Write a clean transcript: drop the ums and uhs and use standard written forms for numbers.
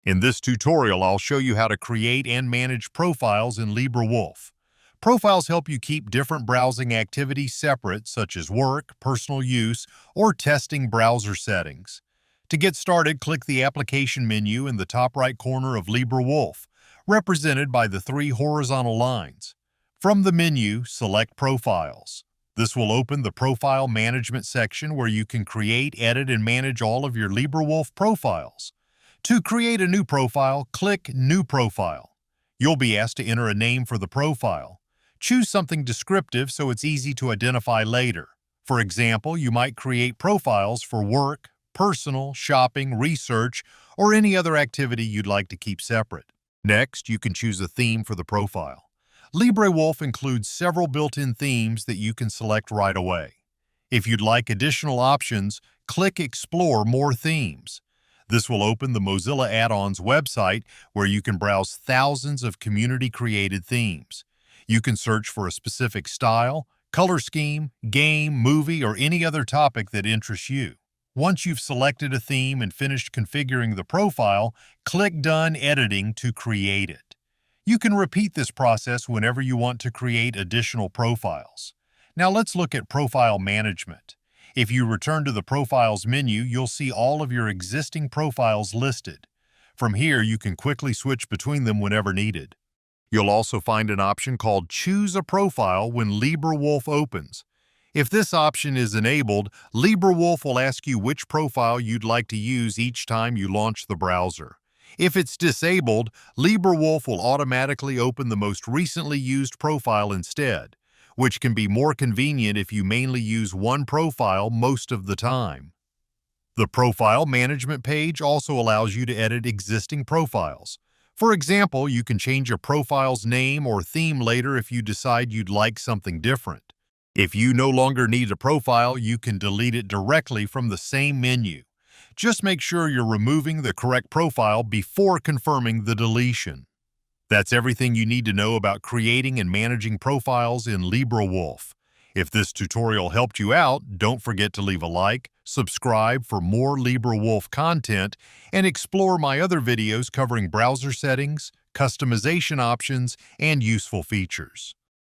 In this tutorial, I'll show you how to create and manage profiles in LibreWolf. Profiles help you keep different browsing activities separate, such as work, personal use, or testing browser settings. To get started, click the Application menu in the top right corner of LibreWolf, represented by the three horizontal lines. From the menu, select Profiles. This will open the Profile Management section where you can create, edit, and manage all of your LibreWolf profiles. To create a new profile, click New Profile. You'll be asked to enter a name for the profile. Choose something descriptive so it's easy to identify later. For example, you might create profiles for work, personal, shopping, research, or any other activity you'd like to keep separate. Next, you can choose a theme for the profile. LibreWolf includes several built-in themes that you can select right away. If you'd like additional options, click Explore More Themes. This will open the Mozilla Add-ons website where you can browse thousands of community-created themes. You can search for a specific style, color scheme, game, movie, or any other topic that interests you. Once you've selected a theme and finished configuring the profile, click Done Editing to create it. You can repeat this process whenever you want to create additional profiles. Now let's look at profile management. If you return to the Profiles menu, you'll see all of your existing profiles listed. From here, you can quickly switch between them whenever needed. You'll also find an option called Choose a Profile when LibreWolf opens. If this option is enabled, LibreWolf will ask you which profile you'd like to use each time you launch the browser. If it's disabled, LibreWolf will automatically open the most recently used profile instead, which can be more convenient if you mainly use one profile most of the time. The Profile Management page also allows you to edit existing profiles. For example, you can change a profile's name or theme later if you decide you'd like something different. If you no longer need a profile, you can delete it directly from the same menu. Just make sure you're removing the correct profile before confirming the deletion. That's everything you need to know about creating and managing profiles in LibreWolf. If this tutorial helped you out, don't forget to leave a like, subscribe for more LibreWolf content, and explore my other videos covering browser settings, customization options, and useful features.